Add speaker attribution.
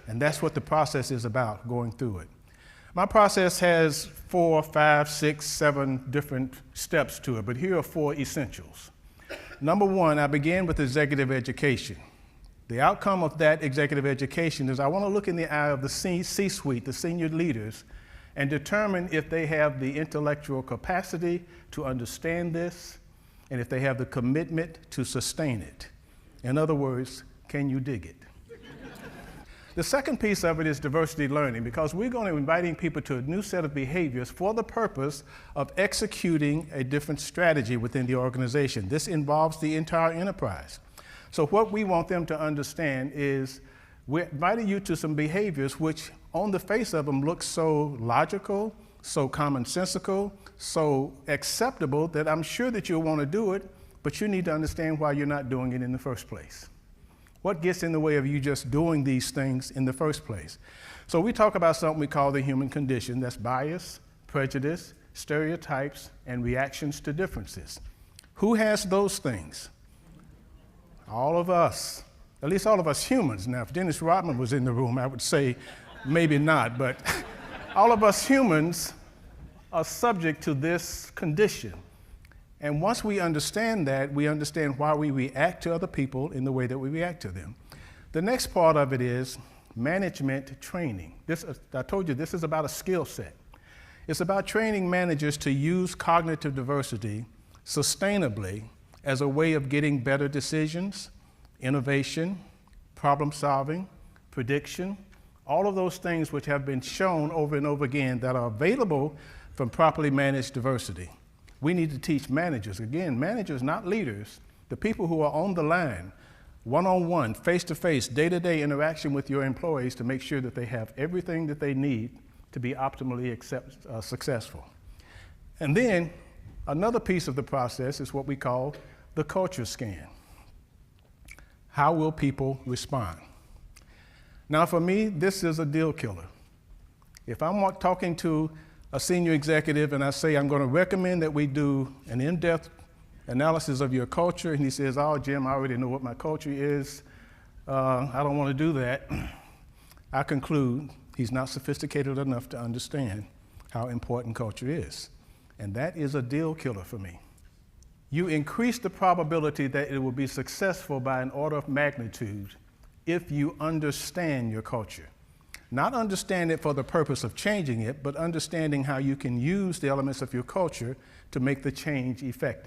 Speaker 1: And that's what the process is about, going through it. My process has 4, 5, 6, 7 different steps to it, but here are 4 essentials. Number 1, I begin with executive education. The outcome of that executive education is I want to look in the eye of the C-suite, the senior leaders, and determine if they have the intellectual capacity to understand this and if they have the commitment to sustain it. In other words, can you dig it? The second piece of it is diversity learning, because we're going to be inviting people to a new set of behaviors for the purpose of executing a different strategy within the organization. This involves the entire enterprise. So what we want them to understand is we're inviting you to some behaviors which on the face of them look so logical, so commonsensical, so acceptable that I'm sure that you'll want to do it, but you need to understand why you're not doing it in the first place. What gets in the way of you just doing these things in the first place? So we talk about something we call the human condition. That's bias, prejudice, stereotypes, and reactions to differences. Who has those things? All of us, at least all of us humans. Now, if Dennis Rodman was in the room, I would say maybe not, but all of us humans are subject to this condition. And once we understand that, we understand why we react to other people in the way that we react to them. The next part of it is management training. I told you this is about a skill set. It's about training managers to use cognitive diversity sustainably as a way of getting better decisions, innovation, problem solving, prediction, all of those things which have been shown over and over again that are available from properly managed diversity. We need to teach managers, again, managers, not leaders, the people who are on the line, one-on-one, face-to-face, day-to-day interaction with your employees to make sure that they have everything that they need to be optimally successful. And then another piece of the process is what we call the culture scan. How will people respond? Now for me, this is a deal killer. If I'm talking to a senior executive and I say, I'm going to recommend that we do an in-depth analysis of your culture, and he says, oh, Jim, I already know what my culture is. I don't want to do that. I conclude he's not sophisticated enough to understand how important culture is. And that is a deal killer for me. You increase the probability that it will be successful by an order of magnitude if you understand your culture. Not understand it for the purpose of changing it, but understanding how you can use the elements of your culture to make the change effective.